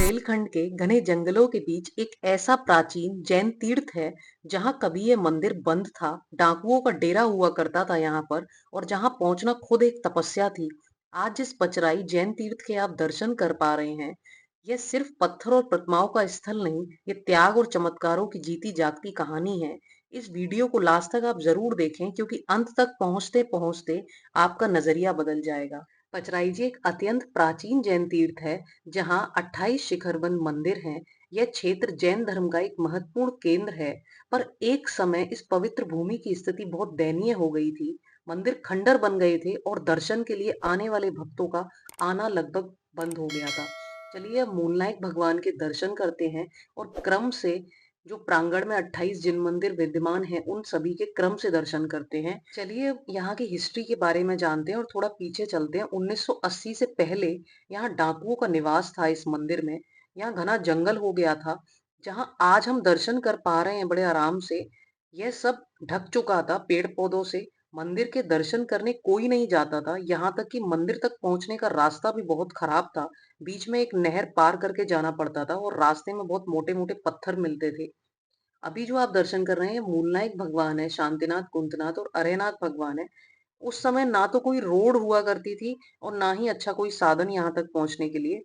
बुंदेलखंड के घने जंगलों के बीच एक ऐसा प्राचीन जैन तीर्थ है जहां कभी ये मंदिर बंद था। डाकुओं का डेरा हुआ करता था यहाँ पर, और जहां पहुंचना खुद एक तपस्या थी। आज जिस पचराई जैन तीर्थ के आप दर्शन कर पा रहे हैं, यह सिर्फ पत्थर और प्रतिमाओं का स्थल नहीं, ये त्याग और चमत्कारों की जीती जागती कहानी है। इस वीडियो को लास्ट तक आप जरूर देखें, क्योंकि अंत तक पहुंचते पहुंचते आपका नजरिया बदल जाएगा। पचराई जी एक अत्यंत प्राचीन जैन तीर्थ है जहां 28 शिखरबंद मंदिर हैं। यह क्षेत्र जैन धर्म का एक महत्वपूर्ण केंद्र है, पर एक समय इस पवित्र भूमि की स्थिति बहुत दयनीय हो गई थी। मंदिर खंडर बन गए थे और दर्शन के लिए आने वाले भक्तों का आना लगभग बंद हो गया था। चलिए अब मूलनायक भगवान के दर्शन करते हैं, और क्रम से जो प्रांगण में 28 जिन मंदिर विद्यमान हैं उन सभी के क्रम से दर्शन करते हैं। चलिए अब यहाँ की हिस्ट्री के बारे में जानते हैं और थोड़ा पीछे चलते हैं। 1980 से पहले यहाँ डाकुओं का निवास था इस मंदिर में। यहाँ घना जंगल हो गया था। जहाँ आज हम दर्शन कर पा रहे हैं बड़े आराम से, यह सब ढक चुका था पेड़ पौधों से। मंदिर के दर्शन करने कोई नहीं जाता था, यहाँ तक कि मंदिर तक पहुंचने का रास्ता भी बहुत खराब था। बीच में एक नहर पार करके जाना पड़ता था और रास्ते में बहुत मोटे मोटे पत्थर मिलते थे। अभी जो आप दर्शन कर रहे हैं मूलनायक भगवान है, शांतिनाथ, कुंतनाथ और अरेनाथ भगवान है। उस समय ना तो कोई रोड हुआ करती थी और ना ही अच्छा कोई साधन यहाँ तक पहुंचने के लिए।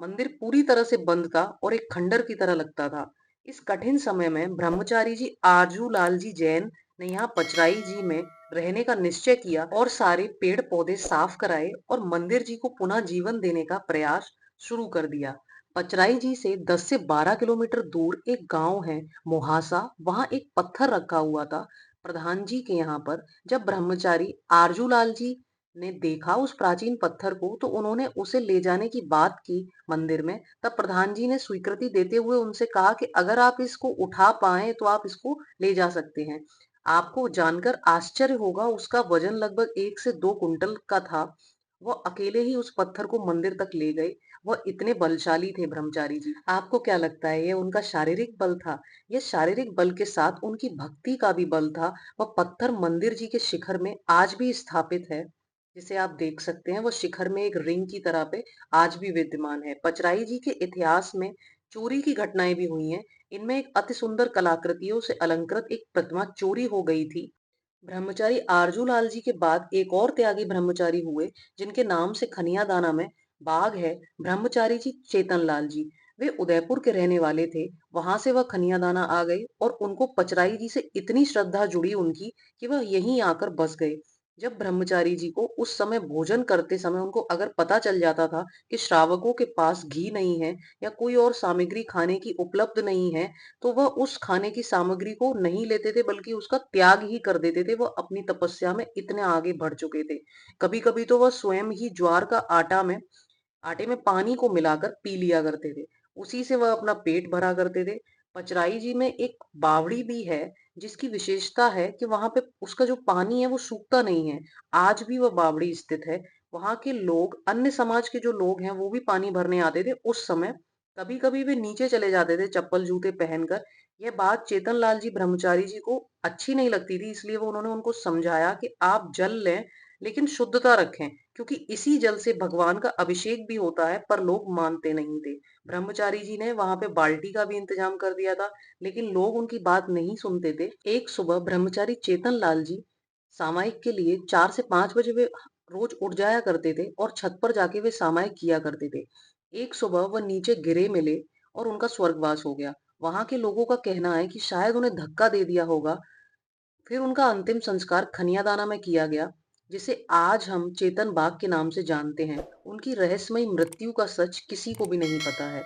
मंदिर पूरी तरह से बंद था और एक खंडर की तरह लगता था। इस कठिन समय में ब्रह्मचारी जी आरजू लाल जी जैन ने यहाँ पचराई जी में रहने का निश्चय किया और सारे पेड़ पौधे साफ कराए और मंदिर जी को पुनः जीवन देने का प्रयास शुरू कर दिया। पचराई जी से 10 से 12 किलोमीटर दूर एक गांव है, मोहासा। वहां एक पत्थर रखा हुआ था प्रधान जी के यहाँ पर। जब ब्रह्मचारी आरजू लाल जी ने देखा उस प्राचीन पत्थर को, तो उन्होंने उसे ले जाने की बात की मंदिर में। तब प्रधान जी ने स्वीकृति देते हुए उनसे कहा कि अगर आप इसको उठा पाए तो आप इसको ले जा सकते हैं। आपको जानकर आश्चर्य होगा, उसका वजन लगभग 1 से 2 कुंटल का था। वो अकेले ही उस पत्थर को मंदिर तक ले गए। वह इतने बलशाली थे ब्रह्मचारी जी। आपको क्या लगता है, ये उनका शारीरिक बल था? यह शारीरिक बल के साथ उनकी भक्ति का भी बल था। वह पत्थर मंदिर जी के शिखर में आज भी स्थापित है। जिसे आप देख सकते हैं, वो शिखर में एक रिंग की तरह पे आज भी विद्यमान है। पचराई जी के इतिहास में चोरी की घटनाएं भी हुई हैं। इनमें एक अति सुंदर कलाकृतियों से अलंकृत एक प्रतिमा चोरी हो गई थी। ब्रह्मचारी आरजू लाल जी के बाद एक और त्यागी ब्रह्मचारी हुए, जिनके नाम से खनिया दाना में बाग है। ब्रह्मचारी जी चेतन लाल जी, वे उदयपुर के रहने वाले थे। वहां से वह खनिया दाना आ गए और उनको पचराई जी से इतनी श्रद्धा जुड़ी उनकी कि वह यहीं आकर बस गए। जब ब्रह्मचारी जी को उस समय भोजन करते समय उनको अगर पता चल जाता था कि श्रावकों के पास घी नहीं है या कोई और सामग्री खाने की उपलब्ध नहीं है, तो वह उस खाने की सामग्री को नहीं लेते थे, बल्कि उसका त्याग ही कर देते थे। वह अपनी तपस्या में इतने आगे बढ़ चुके थे। कभी कभी तो वह स्वयं ही ज्वार का आटे में पानी को मिलाकर पी लिया करते थे। उसी से वह अपना पेट भरा करते थे। पचराई जी में एक बावड़ी भी है, जिसकी विशेषता है कि वहां पे उसका जो पानी है वो सूखता नहीं है। आज भी वह बावड़ी स्थित है। वहां के लोग, अन्य समाज के जो लोग हैं, वो भी पानी भरने आते थे उस समय। कभी कभी वे नीचे चले जाते थे चप्पल जूते पहनकर। यह बात चेतन लाल जी ब्रह्मचारी जी को अच्छी नहीं लगती थी, इसलिए वो उन्होंने उनको समझाया कि आप जल लें, लेकिन शुद्धता रखें, क्योंकि इसी जल से भगवान का अभिषेक भी होता है। पर लोग मानते नहीं थे। ब्रह्मचारी जी ने वहां पे बाल्टी का भी इंतजाम कर दिया था, लेकिन लोग उनकी बात नहीं सुनते थे। एक सुबह ब्रह्मचारी चेतन लाल जी सामायिक के लिए 4 से 5 बजे वे रोज उठ जाया करते थे और छत पर जाके वे सामायिक किया करते थे। एक सुबह वह नीचे गिरे मिले और उनका स्वर्गवास हो गया। वहां के लोगों का कहना है कि शायद उन्हें धक्का दे दिया होगा। फिर उनका अंतिम संस्कार खनियादाना में किया गया, जिसे आज हम चेतन बाग के नाम से जानते हैं। उनकी रहस्यमयी मृत्यु का सच किसी को भी नहीं पता है,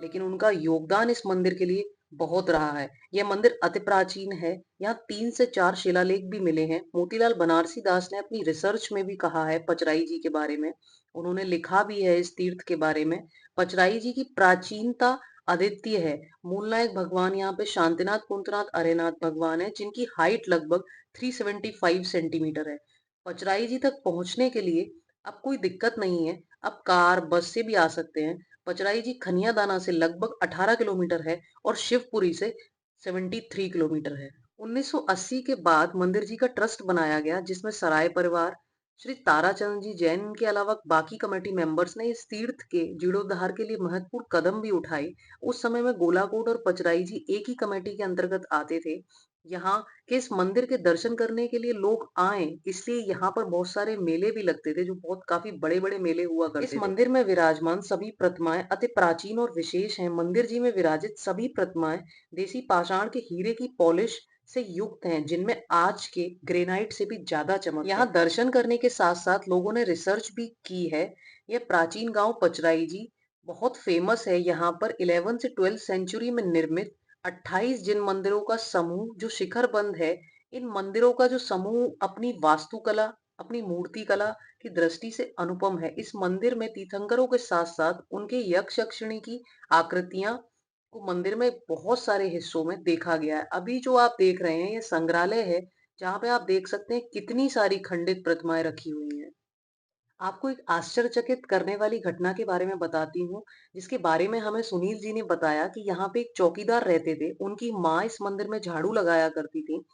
लेकिन उनका योगदान इस मंदिर के लिए बहुत रहा है। यह मंदिर अति प्राचीन है। यहाँ 3 से 4 शिलालेख भी मिले हैं। मोतीलाल बनारसी दास ने अपनी रिसर्च में भी कहा है पचराई जी के बारे में। उन्होंने लिखा भी है इस तीर्थ के बारे में। पचराई जी की प्राचीनता अद्वितीय है। मूलनायक भगवान यहाँ पे शांतिनाथ, कुंतनाथ, अरेनाथ भगवान है, जिनकी हाइट लगभग 375 सेंटीमीटर है। पचराई जी तक पहुंचने के लिए अब कोई दिक्कत नहीं है। अब कार बस से भी आ सकते हैं। पचराई जी खनिया दाना से लगभग 18 किलोमीटर है और शिवपुरी से 73 किलोमीटर है। 1980 के बाद मंदिर जी का ट्रस्ट बनाया गया, जिसमें सराय परिवार, श्री ताराचंद जी जैन के अलावा बाकी कमेटी मेंबर्स ने इस तीर्थ के जीर्णोद्धार के लिए महत्वपूर्ण कदम भी उठाए। उस समय में गोलाकोट और पचराई जी एक ही कमेटी के अंतर्गत आते थे। यहाँ के इस मंदिर के दर्शन करने के लिए लोग आए, इसलिए यहाँ पर बहुत सारे मेले भी लगते थे, जो बहुत काफी बड़े-बड़े मेले हुआ करते थे। इस मंदिर में विराजमान सभी प्रतिमाएं अति प्राचीन और विशेष हैं। मंदिर जी में विराजित सभी प्रतिमाएं देसी पाषाण के हीरे की पॉलिश से युक्त हैं, जिनमें आज के ग्रेनाइट से भी ज्यादा चमक है। यहाँ दर्शन करने के साथ साथ लोगों ने रिसर्च भी की है। यह प्राचीन गांव पचराई जी बहुत फेमस है। यहाँ पर 11 से 12 सेंचुरी में निर्मित 28 जिन मंदिरों का समूह जो शिखरबंद है। इन मंदिरों का जो समूह अपनी वास्तुकला, अपनी मूर्ति कला की दृष्टि से अनुपम है। इस मंदिर में तीर्थंकरों के साथ साथ उनके यक्ष यक्षिणी की आकृतियां को मंदिर में बहुत सारे हिस्सों में देखा गया है। अभी जो आप देख रहे हैं ये संग्रहालय है, जहाँ पे आप देख सकते हैं कितनी सारी खंडित प्रतिमाएं रखी हुई हैं। आपको एक आश्चर्यचकित करने वाली घटना के बारे में बताती हूँ, जिसके बारे में हमें सुनील जी ने बताया कि यहाँ पे एक चौकीदार रहते थे। उनकी माँ इस मंदिर में झाड़ू लगाया करती थी।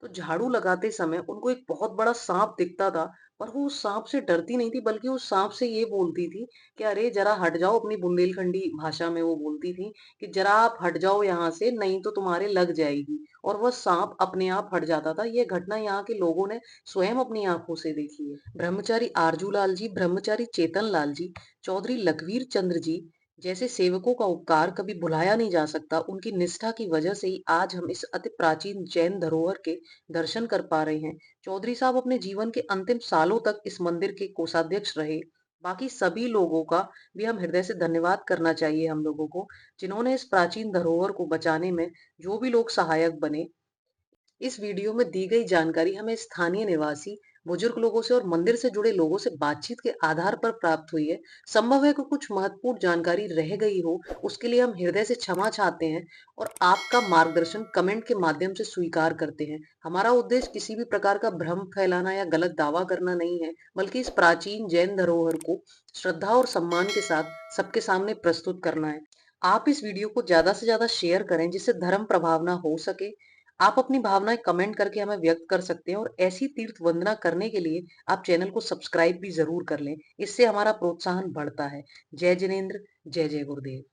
तो झाड़ू लगाते समय उनको एक बहुत बड़ा सांप दिखता था, पर वो उस सांप से डरती नहीं थी, बल्कि उस सांप से ये बोलती थी कि अरे जरा हट जाओ। अपनी बुंदेलखंडी भाषा में वो बोलती थी कि जरा आप हट जाओ यहाँ से, नहीं तो तुम्हारे लग जाएगी। और वह सांप अपने आप हट जाता था। ये घटना यहाँ के लोगों ने स्वयं अपनी आंखों से देखी है। ब्रह्मचारी आरजूलाल जी, ब्रह्मचारी चेतन लाल जी, चौधरी लखवीर चंद्र जी जैसे सेवकों का उपकार कभी भुलाया नहीं जा सकता। उनकी निष्ठा की वजह से ही आज हम इस अति प्राचीन जैन धरोहर के दर्शन कर पा रहे हैं। चौधरी साहब अपने जीवन के अंतिम सालों तक इस मंदिर के कोषाध्यक्ष रहे। बाकी सभी लोगों का भी हम हृदय से धन्यवाद करना चाहिए हम लोगों को, जिन्होंने इस प्राचीन धरोहर को बचाने में जो भी लोग सहायक बने। इस वीडियो में दी गई जानकारी हमें स्थानीय निवासी, बुजुर्ग लोगों से और मंदिर से जुड़े लोगों से बातचीत के आधार पर प्राप्त हुई है। संभव है कि कुछ महत्वपूर्ण जानकारी रह गई हो, उसके लिए हम हृदय से क्षमा चाहते हैं और आपका मार्गदर्शन कमेंट के माध्यम से स्वीकार करते हैं। हमारा उद्देश्य किसी भी प्रकार का भ्रम फैलाना या गलत दावा करना नहीं है, बल्कि इस प्राचीन जैन धरोहर को श्रद्धा और सम्मान के साथ सबके सामने प्रस्तुत करना है। आप इस वीडियो को ज्यादा से ज्यादा शेयर करें, जिससे धर्म प्रभावना हो सके। आप अपनी भावनाएं कमेंट करके हमें व्यक्त कर सकते हैं, और ऐसी तीर्थ वंदना करने के लिए आप चैनल को सब्सक्राइब भी जरूर कर लें। इससे हमारा प्रोत्साहन बढ़ता है। जय जिनेन्द्र, जय जय गुरुदेव।